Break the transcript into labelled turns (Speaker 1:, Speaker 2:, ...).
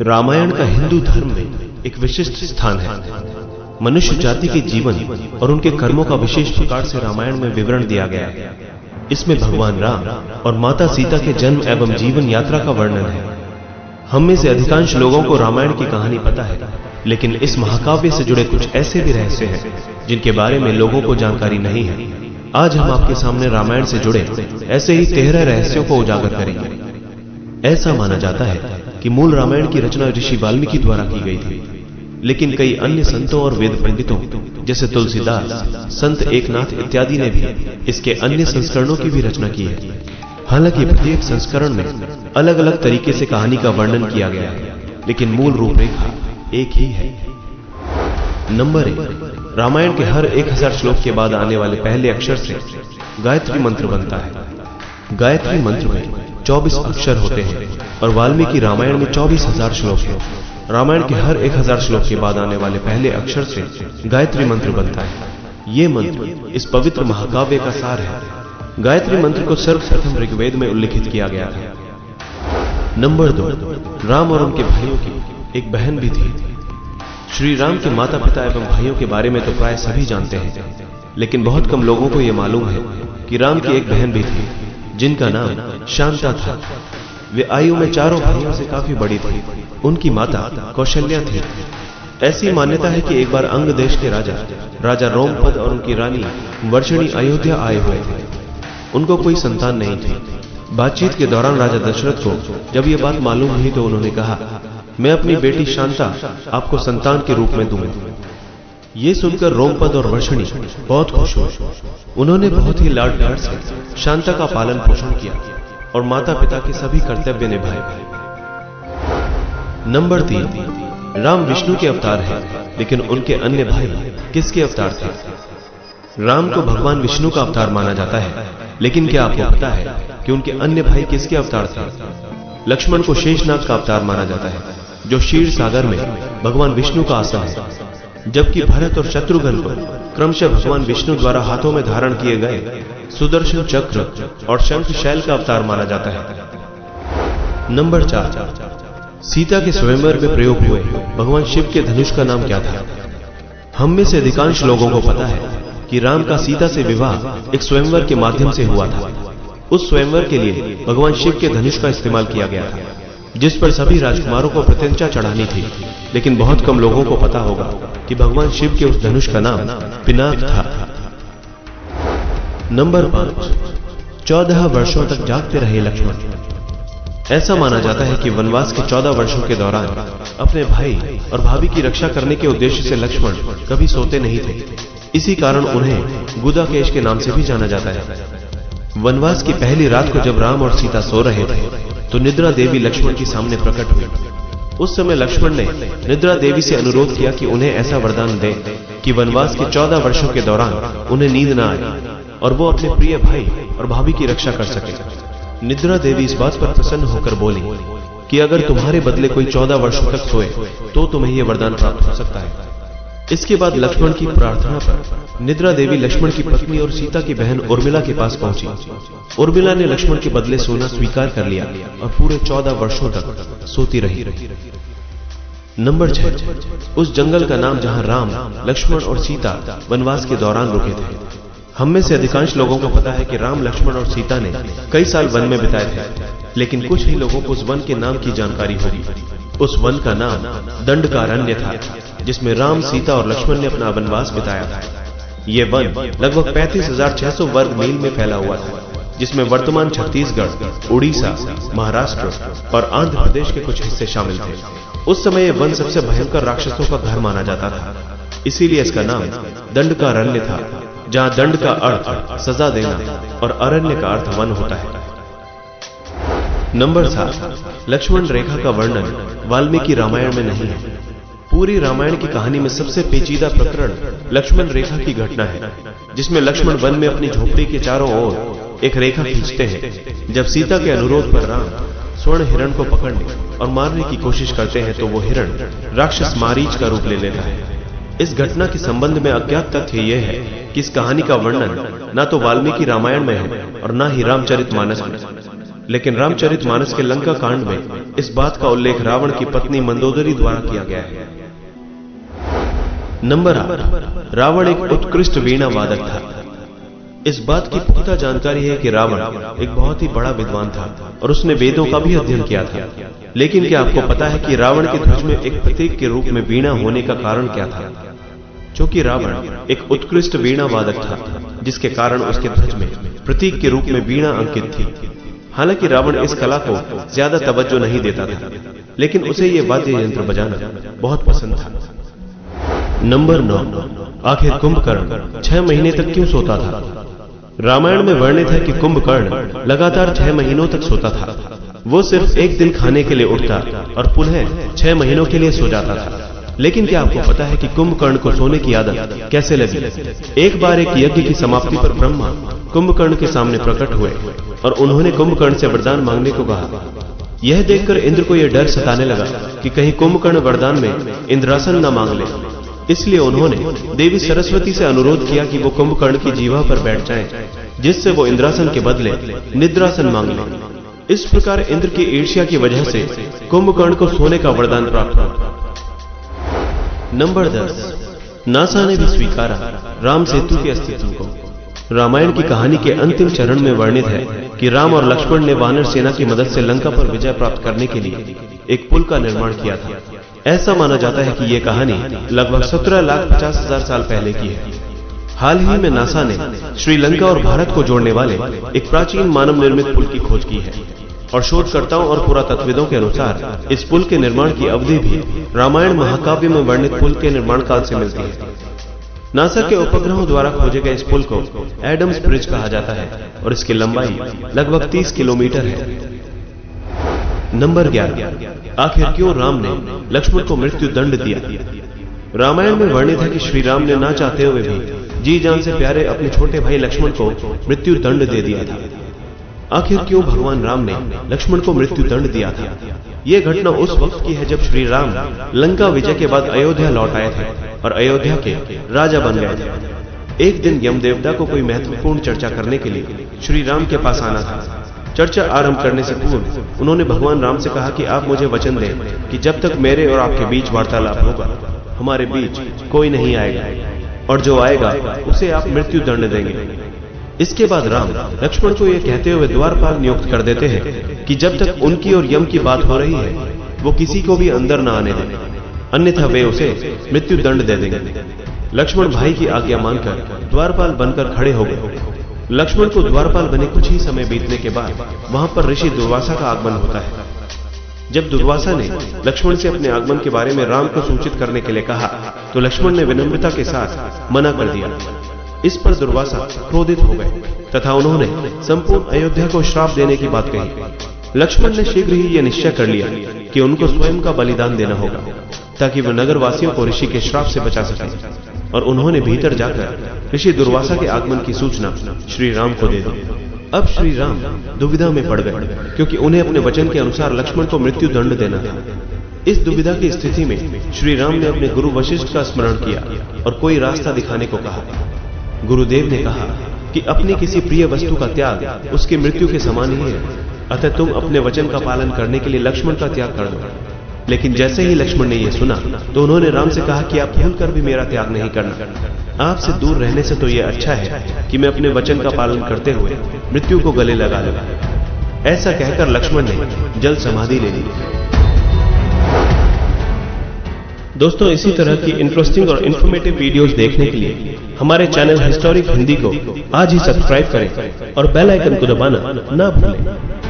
Speaker 1: रामायण का हिंदू धर्म में एक विशिष्ट स्थान है। मनुष्य जाति के जीवन और उनके कर्मों का विशेष प्रकार से रामायण में विवरण दिया गया है। इसमें भगवान राम और माता सीता के जन्म एवं जीवन यात्रा का वर्णन है। हम में से अधिकांश लोगों को रामायण की कहानी पता है, लेकिन इस महाकाव्य से जुड़े कुछ ऐसे भी रहस्य हैं जिनके बारे में लोगों को जानकारी नहीं है। आज हम आपके सामने रामायण से जुड़े ऐसे ही 13 रहस्यों को उजागर करेंगे। ऐसा माना जाता है कि मूल रामायण की रचना ऋषि वाल्मीकि द्वारा की गई थी, लेकिन कई अन्य संतों और वेद पंडितों जैसे तुलसीदास, संत एकनाथ इत्यादि ने भी इसके अन्य संस्करणों की भी रचना की है। हालांकि प्रत्येक संस्करण में अलग अलग तरीके से कहानी का वर्णन किया गया है, लेकिन मूल रूपरेखा एक ही है। नंबर 1, रामायण के हर 1000 श्लोक के बाद आने वाले पहले अक्षर से गायत्री मंत्र बनता है। गायत्री मंत्र में 24 अक्षर होते हैं और वाल्मीकि रामायण में 24,000 श्लोक हैं। रामायण के हर 1000 श्लोक के बाद आने वाले पहले अक्षर से गायत्री मंत्र बनता है। ये मंत्र इस पवित्र महाकाव्य का सार है। गायत्री मंत्र को सर्वप्रथम ऋग्वेद में उल्लिखित किया गया था। नंबर 2, राम और उनके भाइयों की एक बहन भी थी। श्री राम के माता पिता एवं भाइयों के बारे में तो प्राय सभी जानते हैं, लेकिन बहुत कम लोगों को यह मालूम है कि राम की एक बहन भी थी जिनका नाम शांता था। वे आयु में चारों भाइयों से काफी बड़ी थी। उनकी माता कौशल्या थी। ऐसी मान्यता है कि एक बार अंग देश के राजा रोमपद और उनकी रानी वर्षिणी अयोध्या आए हुए थे। उनको कोई संतान नहीं थी। बातचीत के दौरान राजा दशरथ को जब यह बात मालूम हुई तो उन्होंने कहा, मैं अपनी बेटी शांता आपको संतान के रूप में दूंगा। ये सुनकर रोमपद और वर्षिणी बहुत खुश हुए। उन्होंने बहुत ही लाड प्यार से शांता का पालन पोषण किया और माता पिता के सभी कर्तव्य निभाए। नंबर 3, राम विष्णु के अवतार हैं, लेकिन उनके अन्य भाई किसके अवतार थे? राम को भगवान विष्णु का अवतार माना जाता है, लेकिन क्या आपको पता है कि उनके अन्य भाई किसके अवतार थे? लक्ष्मण को शेषनाग का अवतार माना जाता है, जो क्षीर सागर में भगवान विष्णु का आसन है, जबकि भरत और शत्रुघ्न को क्रमशः भगवान विष्णु द्वारा हाथों में धारण किए गए सुदर्शन चक्र और शंख शैल का अवतार माना जाता है। नंबर 4, सीता के स्वयंवर में प्रयोग हुए भगवान शिव के धनुष का नाम क्या था? हम में से अधिकांश लोगों को पता है कि राम का सीता से विवाह एक स्वयंवर के माध्यम से हुआ था। उस स्वयंवर के लिए भगवान शिव के धनुष का इस्तेमाल किया गया था, जिस पर सभी राजकुमारों को प्रत्यंचा चढ़ानी थी। लेकिन बहुत कम लोगों को पता होगा कि भगवान शिव के उस धनुष का नाम पिनाक था। नंबर 5, 14 वर्षों तक जागते रहे लक्ष्मण। ऐसा माना जाता है कि वनवास के 14 वर्षों के दौरान अपने भाई और भाभी की रक्षा करने के उद्देश्य से लक्ष्मण कभी सोते नहीं थे। इसी कारण उन्हें गुदाकेश के नाम से भी जाना जाता है। वनवास की पहली रात को जब राम और सीता सो रहे थे तो निद्रा देवी लक्ष्मण के सामने प्रकट हुई। उस समय लक्ष्मण ने निद्रा देवी से अनुरोध किया कि उन्हें ऐसा वरदान दे कि वनवास के 14 वर्षों के दौरान उन्हें नींद न आए और वो अपने प्रिय भाई और भाभी की रक्षा कर सके। निद्रा देवी इस बात पर प्रसन्न होकर बोली कि अगर तुम्हारे बदले कोई 14 वर्षों तक सोए तो तुम्हें यह वरदान प्राप्त हो सकता है। इसके बाद लक्ष्मण की प्रार्थना पर निद्रा देवी लक्ष्मण की पत्नी और सीता की बहन उर्मिला के पास पहुंची। उर्मिला ने लक्ष्मण के बदले सोना स्वीकार कर लिया और पूरे 14 वर्षों तक सोती रही। नंबर 6, उस जंगल का नाम जहां राम, लक्ष्मण और सीता वनवास के दौरान रुके थे। हम में से अधिकांश लोगों को पता है कि राम, लक्ष्मण और सीता ने कई साल वन में बिताए थे, लेकिन कुछ ही लोगों को उस वन के नाम की जानकारी होगी। उस वन का नाम दंडकारण्य था, जिसमें राम, सीता और लक्ष्मण ने अपना वनवास बिताया था। यह वन लगभग 35,600 वर्ग मील में फैला हुआ था, जिसमें वर्तमान छत्तीसगढ़, उड़ीसा, महाराष्ट्र और आंध्र प्रदेश के कुछ हिस्से शामिल थे। उस समय यह वन सबसे भयंकर राक्षसों का घर माना जाता था, इसीलिए इसका नाम दंडकारण्य था, जहां दंड का अर्थ सजा देना और अरण्य का अर्थ वन होता है। नंबर 7, लक्ष्मण रेखा का वर्णन वाल्मीकि रामायण में नहीं है। पूरी रामायण की कहानी में सबसे पेचीदा प्रकरण लक्ष्मण रेखा की घटना है, जिसमें लक्ष्मण वन में अपनी झोपड़ी के चारों ओर एक रेखा खींचते हैं। जब सीता के अनुरोध पर राम स्वर्ण हिरण को पकड़ने और मारने की कोशिश करते हैं तो वो हिरण राक्षस मारीच का रूप ले लेता है। इस घटना के संबंध में अज्ञात तथ्य यह है कि इस कहानी का वर्णन ना तो वाल्मीकि रामायण में है और ना ही रामचरितमानस में। लेकिन रामचरितमानस के लंका कांड में इस बात का उल्लेख रावण की पत्नी मंदोदरी द्वारा किया गया है। नंबर 8, रावण एक उत्कृष्ट वीणा वादक था। इस बात की पुख्ता जानकारी है कि रावण एक बहुत ही बड़ा विद्वान था और उसने वेदों का भी अध्ययन किया था। लेकिन क्या आपको पता है कि रावण के ध्वज में एक प्रतीक के रूप में वीणा होने का कारण क्या था? क्योंकि रावण एक उत्कृष्ट वीणा वादक था, जिसके कारण उसके ध्वज में प्रतीक के रूप में वीणा अंकित थी। हालांकि रावण इस कला को ज्यादा तवज्जो नहीं देता था, लेकिन उसे यह वाद्य यंत्र बजाना बहुत पसंद था। नंबर 9, आखिर कुंभकर्ण 6 महीने तक क्यों सोता था? रामायण में वर्णित है कि कुंभकर्ण लगातार 6 महीनों तक सोता था। वो सिर्फ एक दिन खाने के लिए उठता और पुनः 6 महीनों के लिए सो जाता था। लेकिन क्या आपको पता है कि कुंभकर्ण को सोने की आदत कैसे लगी? एक बार एक यज्ञ की समाप्ति पर ब्रह्मा कुंभकर्ण के सामने प्रकट हुए और उन्होंने कुंभकर्ण से वरदान मांगने को कहा। यह देखकर इंद्र को यह डर सताने लगा कि कहीं कुंभकर्ण वरदान में इंद्रासन न मांग ले। इसलिए उन्होंने देवी सरस्वती से अनुरोध किया कि वो कुंभकर्ण की जीवा पर बैठ जाएं, जिससे वो इंद्रासन के बदले निद्रासन मांग ले। इस प्रकार इंद्र की ईर्ष्या की वजह से कुंभकर्ण को सोने का वरदान प्राप्त हुआ। नंबर 10, नासा ने भी स्वीकारा राम सेतु के अस्तित्व को। रामायण की कहानी के अंतिम चरण में वर्णित है कि राम और लक्ष्मण ने वानर सेना की मदद से लंका पर विजय प्राप्त करने के लिए एक पुल का निर्माण किया था। ऐसा माना जाता है कि यह कहानी लगभग 17,50,000 साल पहले की है। हाल ही में नासा ने श्रीलंका और भारत को जोड़ने वाले एक प्राचीन मानव निर्मित पुल की खोज की है और शोधकर्ताओं और पुरातत्वविदों के अनुसार इस पुल के निर्माण की अवधि भी रामायण महाकाव्य में वर्णित पुल के निर्माण काल से मिलती है। नासा के उपग्रहों द्वारा खोजे गए इस पुल को एडम्स ब्रिज कहा जाता है और इसकी लंबाई लगभग 30 किलोमीटर है। नंबर 11, आखिर क्यों राम ने लक्ष्मण को मृत्यु दंड दिया? रामायण में वर्णित है कि श्री राम ने ना चाहते हुए भी जी जान से प्यारे अपने छोटे भाई लक्ष्मण को मृत्यु दंड दे दिया था। आखिर क्यों भगवान राम ने लक्ष्मण को मृत्यु दंड दिया था? यह घटना उस वक्त की है जब श्री राम लंका विजय के बाद अयोध्या लौट आए थे और अयोध्या के राजा बन गए थे। एक दिन यमदेवता को कोई महत्वपूर्ण चर्चा करने के लिए श्री राम के पास आना था। चर्चा आरंभ करने से पूर्व उन्होंने भगवान राम से कहा कि आप मुझे वचन दें कि जब तक मेरे और आपके बीच वार्तालाप होगा, हमारे बीच कोई नहीं आएगा, और जो आएगा उसे आप मृत्यु दंड देंगे। इसके बाद राम लक्ष्मण को यह कहते हुए द्वारपाल नियुक्त कर देते हैं कि जब तक उनकी और यम की बात हो रही है, वो किसी को भी अंदर न आने दें, अन्यथा वे उसे मृत्यु दंड दे देंगे। लक्ष्मण भाई की आज्ञा मानकर द्वारपाल बनकर खड़े हो गए। लक्ष्मण को द्वारपाल बने कुछ ही समय बीतने के बाद वहां पर ऋषि दुर्वासा का आगमन होता है। जब दुर्वासा ने लक्ष्मण से अपने आगमन के बारे में राम को सूचित करने के लिए कहा, तो लक्ष्मण ने विनम्रता के साथ मना कर दिया। इस पर दुर्वासा क्रोधित हो गए तथा उन्होंने संपूर्ण अयोध्या को श्राप देने की बात कही। लक्ष्मण ने शीघ्र ही यह निश्चय कर लिया कि उनको स्वयं का बलिदान देना होगा ताकि वे नगरवासियों को ऋषि के श्राप से बचा सकें, और उन्होंने भीतर जाकर ऋषि दुर्वासा के आगमन की सूचना श्री राम को दे दी। अब श्री राम दुविधा में पड़ गए, क्योंकि उन्हें अपने वचन के अनुसार लक्ष्मण को मृत्यु दंड देना था। इस दुविधा की स्थिति में श्री राम ने अपने गुरु वशिष्ठ का स्मरण किया और कोई रास्ता दिखाने को कहा। गुरुदेव ने कहा कि अपनी किसी प्रिय वस्तु का त्याग उसकी मृत्यु के समान ही है, अतः तुम अपने वचन का पालन करने के लिए लक्ष्मण का त्याग कर दो। लेकिन जैसे ही लक्ष्मण ने यह सुना तो उन्होंने राम से कहा कि आप भूलकर भी मेरा त्याग नहीं करना। आपसे दूर रहने से तो यह अच्छा है कि मैं अपने वचन का पालन करते हुए मृत्यु को गले लगा लूं। ऐसा कहकर लक्ष्मण ने जल समाधि ले ली। दोस्तों, इसी तरह की इंटरेस्टिंग और इन्फॉर्मेटिव वीडियोस देखने के लिए हमारे चैनल हिस्टोरिक हिंदी को आज ही सब्सक्राइब करें और बेल आइकन को दबाना ना भूलें।